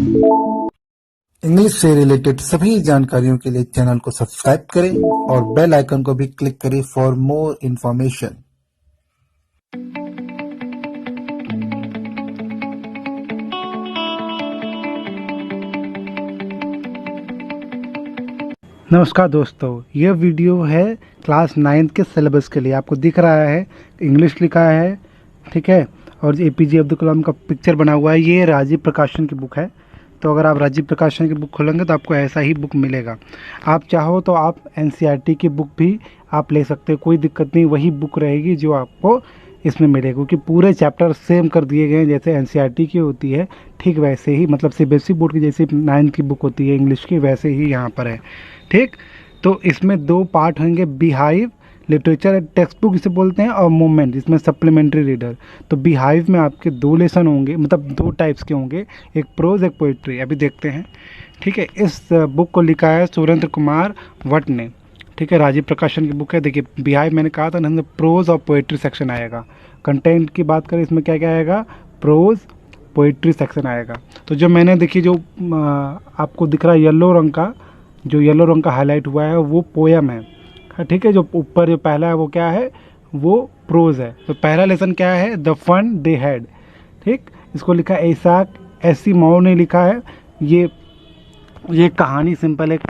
English से related सभी जानकारियों के लिए चैनल को सब्सक्राइब करें और बेल आइकन को भी क्लिक करें फॉर मोर इन्फॉर्मेशन। नमस्कार दोस्तों, यह वीडियो है क्लास 9 के सिलेबस के लिए। आपको दिख रहा है इंग्लिश लिखा है, ठीक है, और APJ अब्दुल कलाम का पिक्चर बना हुआ है। ये राजीव प्रकाशन की बुक है। तो अगर आप राजीव प्रकाशन की बुक खोलेंगे तो आपको ऐसा ही बुक मिलेगा। आप चाहो तो आप NCERT की बुक भी आप ले सकते हो, कोई दिक्कत नहीं। वही बुक रहेगी जो आपको इसमें मिलेगी, क्योंकि पूरे चैप्टर सेम कर दिए गए हैं। जैसे NCERT की होती है ठीक वैसे ही, मतलब CBSE बोर्ड की जैसे 9 की बुक होती है इंग्लिश की, वैसे ही यहाँ पर है। ठीक, तो इसमें 2 पार्ट होंगे, बीहाइव लिटरेचर टेक्स्ट बुक इसे बोलते हैं, और मूवमेंट इसमें सप्लीमेंट्री रीडर। तो बीहाइव में आपके 2 लेसन होंगे, मतलब 2 टाइप्स के होंगे, एक प्रोज एक पोइट्री। अभी देखते हैं, ठीक है। इस बुक को लिखा है सुरेंद्र कुमार वट ने, ठीक है, राजीव प्रकाशन की बुक है। देखिए बीहाइव मैंने कहा था ना, प्रोज और पोइट्री सेक्शन आएगा। कंटेंट की बात करें इसमें क्या क्या आएगा, प्रोज पोइट्री सेक्शन आएगा। तो जो मैंने देखिए जो आपको दिख रहा है येलो रंग का हाईलाइट हुआ है वो पोयम है, ठीक है। जो ऊपर जो पहला है वो क्या है, वो प्रोज है। तो पहला लेसन क्या है, द फन दे हैड, ठीक। इसको लिखा है इसाक एसिमोव ने लिखा है। ये कहानी सिंपल एक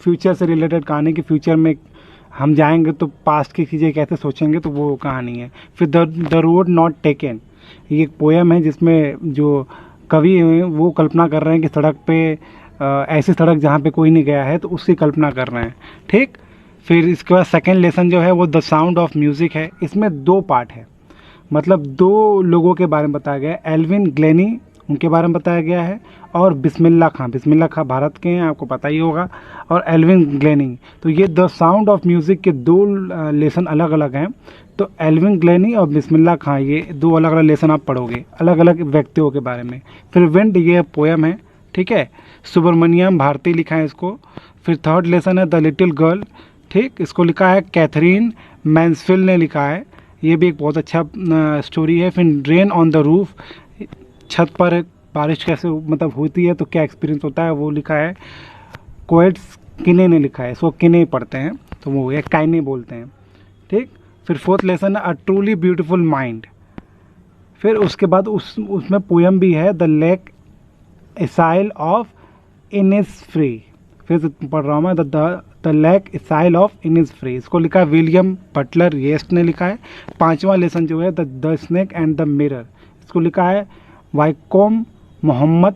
फ्यूचर से रिलेटेड कहानी की, फ्यूचर में हम जाएंगे तो पास्ट की चीज़ें कैसे सोचेंगे, तो वो कहानी है। फिर द रोड नॉट टेकन, ये एक पोयम है जिसमें जो कवि हैं वो कल्पना कर रहे हैं कि सड़क पे ऐसी सड़क जहाँ पे कोई नहीं गया है, तो उसकी कल्पना कर रहे हैं, ठीक। फिर इसके बाद सेकेंड लेसन जो है वो द साउंड ऑफ म्यूज़िक है। इसमें 2 पार्ट है, मतलब 2 लोगों के बारे में बताया गया है। एल्विन ग्लेनी, उनके बारे में बताया गया है, और बिस्मिल्लाह खां भारत के हैं, आपको पता ही होगा, और एल्विन ग्लेनी। तो ये द साउंड ऑफ म्यूज़िक के 2 लेसन अलग अलग हैं। तो एल्विन ग्लेनी और बिस्मिल्लाह खां, ये 2 अलग अलग लेसन आप पढ़ोगे, अलग अलग व्यक्तियों के बारे में। फिर विंड, ये पोयम है, ठीक है, सुब्रमण्यम भारती लिखा है इसको। फिर थर्ड लेसन है द लिटिल गर्ल, ठीक, इसको लिखा है कैथरीन मैंसफील्ड ने लिखा है। ये भी एक बहुत अच्छा स्टोरी है। फिर रेन ऑन द रूफ, छत पर बारिश कैसे मतलब होती है तो क्या एक्सपीरियंस होता है, वो लिखा है कोएट्स किने ने लिखा है। इसको किने पढ़ते हैं तो वो या काइने बोलते हैं, ठीक। फिर फोर्थ लेसन है अ ट्रूली ब्यूटीफुल माइंड। फिर उसके बाद उसमें पोयम भी है the lake acyl of Innisfree. फिर से पढ़ रहा हूँ मैं, the lake acyl of Innisfree, इसको लिखा है विलियम बटलर येस्ट ने लिखा है। 5वां लेसन जो है the snake and the mirror, इसको लिखा है वाइकोम मोहम्मद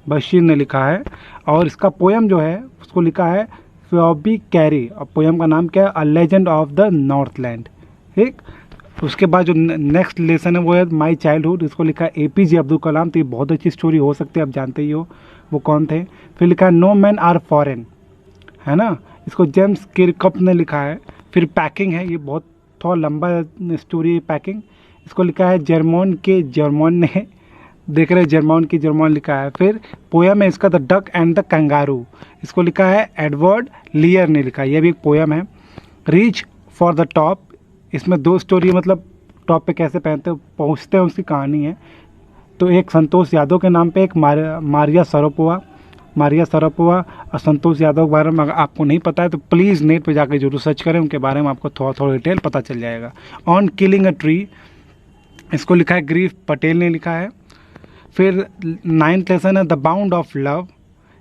बशीर ने लिखा है। और इसका पोयम जो है उसको लिखा है फ्योबी कैरी, और पोयम का नाम क्या है, a legend of the Northland, ठीक। उसके बाद जो नेक्स्ट लेसन है वो है माई चाइल्डहुड, इसको लिखा है APJ अब्दुल कलाम। तो ये बहुत अच्छी स्टोरी हो सकती है, आप जानते ही हो वो कौन थे। फिर लिखा है नो मैन आर फॉरेन, है ना, इसको जेम्स किरकप ने लिखा है। फिर पैकिंग है, ये बहुत थोड़ा लंबा स्टोरी है पैकिंग, इसको लिखा है जर्मन ने देख रहे जर्मन लिखा है। फिर पोयम है इसका the duck and the kangaroo, इसको लिखा है एडवर्ड लियर ने लिखा है। ये भी एक पोयम है। रीच फॉर द टॉप, इसमें 2 स्टोरी, मतलब टॉप पे कैसे पहुँचते हैं उसकी कहानी है। तो एक संतोष यादव के नाम पे, एक मारिया सरापोवा और संतोष यादव के बारे में अगर आपको नहीं पता है तो प्लीज़ नेट पे जाकर जरूर सर्च करें, उनके बारे में आपको थोड़ा डिटेल पता चल जाएगा। ऑन किलिंग अ ट्री, इसको लिखा है ग्रीफ पटेल ने लिखा है। फिर 9th लेसन है द बाउंड ऑफ लव,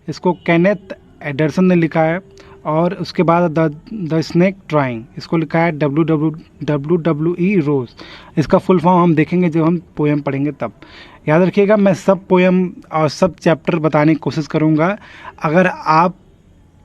इसको केनेथ एडरसन ने लिखा है। और उसके बाद द स्नेक ट्राइंग, इसको लिखा है WWE रोज। इसका फुल फॉर्म हम देखेंगे जब हम पोयम पढ़ेंगे तब। याद रखिएगा, मैं सब पोयम और सब चैप्टर बताने की कोशिश करूँगा। अगर आप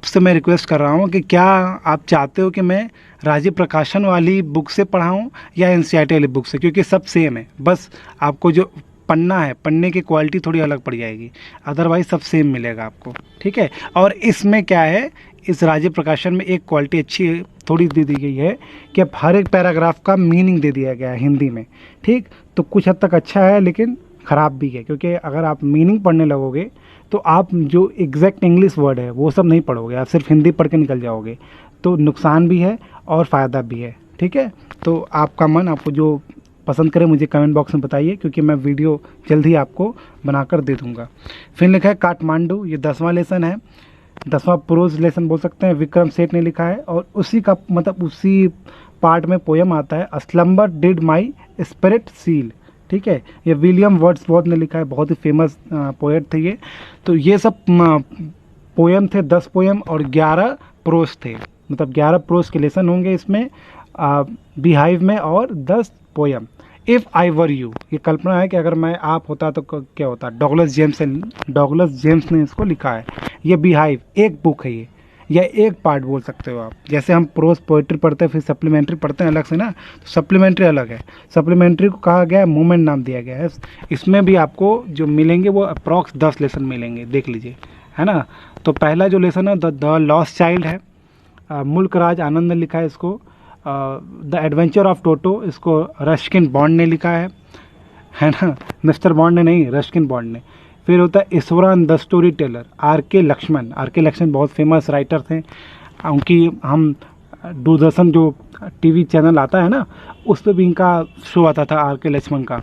से मैं रिक्वेस्ट कर रहा हूँ कि क्या आप चाहते हो कि मैं राजीव प्रकाशन वाली बुक से पढ़ाऊँ या NCERT वाली बुक से, क्योंकि सब सेम है, बस आपको जो पन्ना है, पन्ने की क्वालिटी थोड़ी अलग पड़ जाएगी, अदरवाइज सब सेम मिलेगा आपको, ठीक है। और इसमें क्या है, इस राजीव प्रकाशन में एक क्वालिटी अच्छी थोड़ी दे दी गई है कि अब हर एक पैराग्राफ का मीनिंग दे दिया गया है हिंदी में, ठीक। तो कुछ हद तक अच्छा है लेकिन ख़राब भी है, क्योंकि अगर आप मीनिंग पढ़ने लगोगे तो आप जो एग्जैक्ट इंग्लिश वर्ड है वो सब नहीं पढ़ोगे, आप सिर्फ हिंदी पढ़ के निकल जाओगे। तो नुकसान भी है और फ़ायदा भी है, ठीक है। तो आपका मन, आपको जो पसंद करें मुझे कमेंट बॉक्स में बताइए, क्योंकि मैं वीडियो जल्द ही आपको बनाकर दे दूँगा। फिर लिखा है काठमांडू, ये 10वां लेसन है, 10वां प्रोज लेसन बोल सकते हैं, विक्रम सेठ ने लिखा है। और उसी का मतलब उसी पार्ट में पोयम आता है, a slumber did my spirit seal. ठीक है, ये विलियम वर्ड्सवर्थ ने लिखा है, बहुत ही फेमस पोएट थे ये। तो ये सब पोयम थे, 10 पोयम और 11 प्रोज थे, मतलब 11 प्रोज के लेसन होंगे इसमें बिहाइव में, और 10 poem. If I were you, ये कल्पना है कि अगर मैं आप होता तो क्या होता। डॉगलस जेम्स ने इसको लिखा है। ये बिहाइव एक बुक है ये, या एक पार्ट बोल सकते हो आप। जैसे हम प्रोज पोइट्री पढ़ते हैं फिर सप्लीमेंट्री पढ़ते हैं अलग से ना, तो सप्लीमेंट्री अलग है। सप्लीमेंट्री को कहा गया है मूवमेंट नाम दिया गया है। इसमें भी आपको जो मिलेंगे वो अप्रॉक्स 10 लेसन मिलेंगे, देख लीजिए, है ना। तो पहला जो लेसन है द लॉस्ट चाइल्ड है, मुल्क राज आनंद ने लिखा है इसको। द एडवेंचर ऑफ टोटो, इसको रस्किन बॉन्ड ने लिखा है ना, मिस्टर बॉन्ड ने नहीं, रस्किन बॉन्ड ने। फिर होता है Iswaran the storyteller, R K Laxman बहुत फेमस राइटर थे। उनकी हम दूरदर्शन जो टीवी चैनल आता है ना, उस पर भी इनका शो आता था, आर के लक्ष्मण का।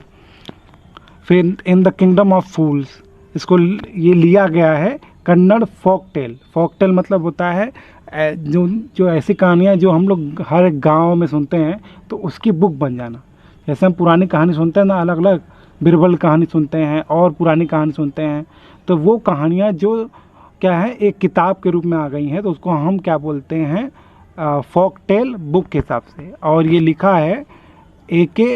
फिर इन द किंगडम ऑफ फूल्स, इसको ये लिया गया है कन्नड़ फोक टेल मतलब होता है जो ऐसी कहानियाँ जो हम लोग हर एक गाँव में सुनते हैं, तो उसकी बुक बन जाना। जैसे हम पुरानी कहानी सुनते हैं ना, अलग अलग बीरबल कहानी सुनते हैं और पुरानी कहानी सुनते हैं, तो वो कहानियाँ जो क्या है एक किताब के रूप में आ गई हैं, तो उसको हम क्या बोलते हैं फोक टेल बुक के हिसाब से। और ये लिखा है A.K.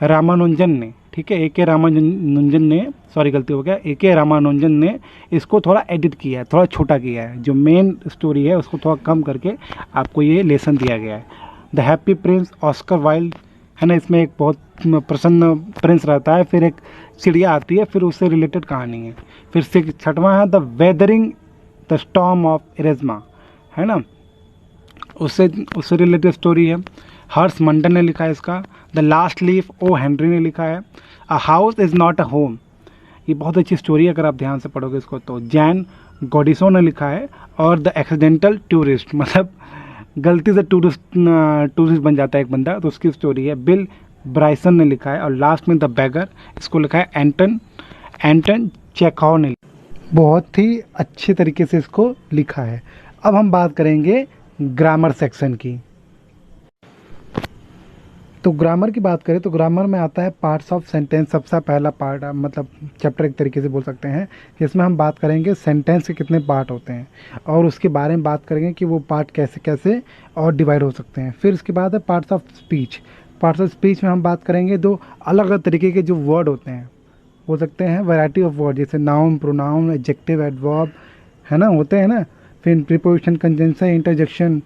रामानुजन ने, ठीक है, A.K. रामानुजन ने, सॉरी गलती हो गया, A.K. रामानुजन ने इसको थोड़ा एडिट किया है, थोड़ा छोटा किया है। जो मेन स्टोरी है उसको थोड़ा कम करके आपको ये लेसन दिया गया है। The happy Prince Oscar Wilde है ना, इसमें एक बहुत प्रसन्न प्रिंस रहता है, फिर एक चिड़िया आती है, फिर उससे रिलेटेड कहानी है। फिर से 6वां है the weathering the storm of Ersama, है ना, उससे रिलेटेड स्टोरी है। हर्ष मंडल ने लिखा है इसका। The last leaf O Henry ने लिखा है। A house is not a home, ये बहुत अच्छी स्टोरी है अगर आप ध्यान से पढ़ोगे इसको तो। जैन गॉडिसो ने लिखा है। और द एक्सीडेंटल टूरिस्ट, मतलब गलती से टूरिस्ट बन जाता है एक बंदा, तो उसकी स्टोरी है। बिल ब्राइसन ने लिखा है। और लास्ट में द बैगर, इसको लिखा है एंटन चेखव ने। बहुत ही अच्छे तरीके से इसको लिखा है। अब हम बात करेंगे ग्रामर सेक्शन की। तो ग्रामर की बात करें तो ग्रामर में आता है पार्ट्स ऑफ सेंटेंस, सबसे पहला पार्ट, मतलब चैप्टर एक तरीके से बोल सकते हैं, जिसमें हम बात करेंगे सेंटेंस के कितने पार्ट होते हैं और उसके बारे में बात करेंगे कि वो पार्ट कैसे कैसे और डिवाइड हो सकते हैं। फिर इसके बाद है parts of speech. Parts of speech में हम बात करेंगे दो अलग अलग तरीके के जो वर्ड होते हैं, बोल सकते हैं वैरायटी ऑफ वर्ड, जैसे नाउन, प्रोनाउन, एडजेक्टिव, एडवर्ब, है ना, होते हैं ना। फिर प्रीपोजिशन, कंजंक्शन, इंटरजेक्शन,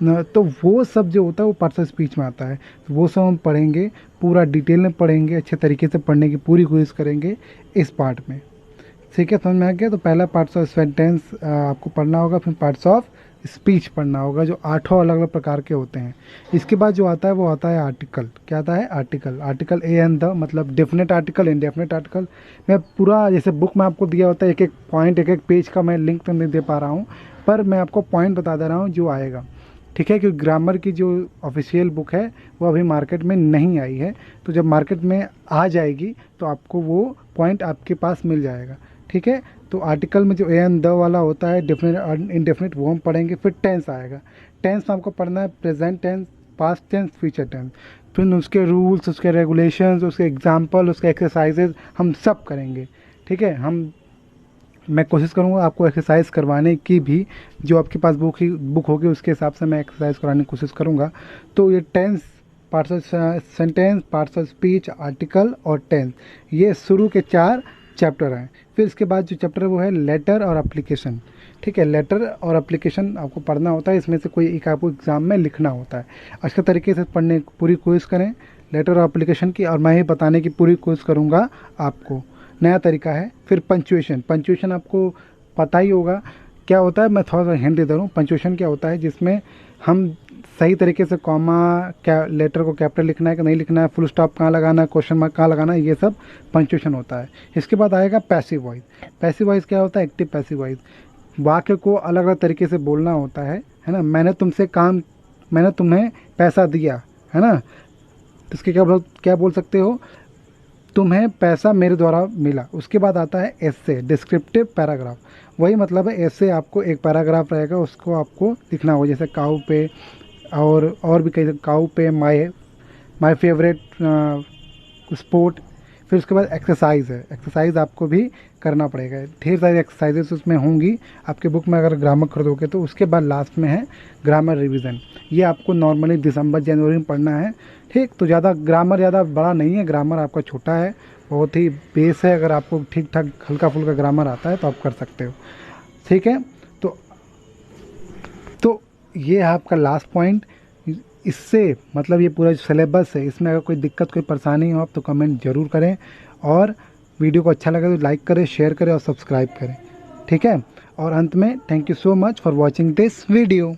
तो वो सब जो होता है वो पार्ट्स ऑफ स्पीच में आता है। तो वो सब हम पढ़ेंगे, पूरा डिटेल में पढ़ेंगे, अच्छे तरीके से पढ़ने की पूरी कोशिश करेंगे इस पार्ट में। ठीक है, समझ में आ गया। तो पहला पार्ट्स ऑफ सेंटेंस आपको पढ़ना होगा, फिर पार्ट्स ऑफ स्पीच पढ़ना होगा, जो 8 अलग अलग प्रकार के होते हैं। इसके बाद जो आता है वो आता है आर्टिकल। क्या आता है? आर्टिकल ए एंड द, मतलब डेफिनेट आर्टिकल, इनडेफिनेट आर्टिकल। मैं पूरा जैसे बुक में आपको दिया होता है एक एक पॉइंट, एक एक पेज का मैं लिंक तो नहीं दे पा रहा हूँ, पर मैं आपको पॉइंट बता दे रहा हूँ जो आएगा। ठीक है, क्योंकि ग्रामर की जो ऑफिशियल बुक है वो अभी मार्केट में नहीं आई है, तो जब मार्केट में आ जाएगी तो आपको वो पॉइंट आपके पास मिल जाएगा। ठीक है, तो आर्टिकल में जो ए एंड द वाला होता है, डेफिनेट और इनडेफिनेट, वो हम पढ़ेंगे। फिर टेंस आएगा। टेंस में आपको पढ़ना है present tense, past tense, future tense. फिर उसके रूल्स, उसके रेगुलेशंस, उसके एग्जाम्पल, उसके एक्सरसाइजेज हम सब करेंगे। ठीक है, मैं कोशिश करूँगा आपको एक्सरसाइज करवाने की भी, जो आपके पास बुक होगी उसके हिसाब से मैं एक्सरसाइज कराने की कोशिश करूँगा। तो ये tense, parts of sentence, parts of speech, article और टेंस, ये शुरू के 4 चैप्टर हैं। फिर इसके बाद जो चैप्टर है वो है लेटर और एप्लीकेशन। ठीक है, लेटर और एप्लीकेशन आपको पढ़ना होता है, इसमें से कोई एक आपको एग्ज़ाम में लिखना होता है। अच्छे तरीके से पढ़ने की पूरी कोशिश करें लेटर और एप्लीकेशन की, और मैं ही बताने की पूरी कोशिश करूँगा आपको। नया तरीका है। फिर पंचुएशन आपको पता ही होगा क्या होता है, मैं थोड़ा सा हिंट दे दे रहा हूँ। पंचुएशन क्या होता है, जिसमें हम सही तरीके से कॉमा, क्या लेटर को कैपिटल लिखना है कि नहीं लिखना है, फुल स्टॉप कहाँ लगाना है, क्वेश्चन मार्क कहाँ लगाना है, ये सब पंचुएशन होता है। इसके बाद आएगा पैसिव वॉइस। पैसिव वॉइस क्या होता है? Active passive voice. वाक्य को अलग अलग तरीके से बोलना होता है ना। मैंने तुम्हें पैसा दिया, है ना, तो इसके क्या बोल सकते हो, तुम्हें पैसा मेरे द्वारा मिला। उसके बाद आता है एसे, डिस्क्रिप्टिव पैराग्राफ। वही मतलब है ऐसे आपको एक पैराग्राफ रहेगा, उसको आपको लिखना होगा, जैसे काऊ पे और भी कई, काऊ पे माय फेवरेट स्पोर्ट। फिर उसके बाद एक्सरसाइज है, एक्सरसाइज आपको भी करना पड़ेगा। ढेर सारी एक्सरसाइजेस उसमें होंगी आपके बुक में अगर ग्रामर खरीदोगे तो। उसके बाद लास्ट में है ग्रामर रिवीजन। ये आपको नॉर्मली दिसंबर जनवरी में पढ़ना है, ठीक। तो ज़्यादा ग्रामर ज़्यादा बड़ा नहीं है, ग्रामर आपका छोटा है, बहुत ही बेस है। अगर आपको ठीक ठाक हल्का फुल्का ग्रामर आता है तो आप कर सकते हो, ठीक है। तो ये है आपका लास्ट पॉइंट। इससे मतलब ये पूरा जो सिलेबस है, इसमें अगर कोई दिक्कत कोई परेशानी हो आप तो कमेंट ज़रूर करें, और वीडियो को अच्छा लगे तो लाइक करें, शेयर करें और सब्सक्राइब करें, ठीक है। और अंत में thank you so much for watching this video.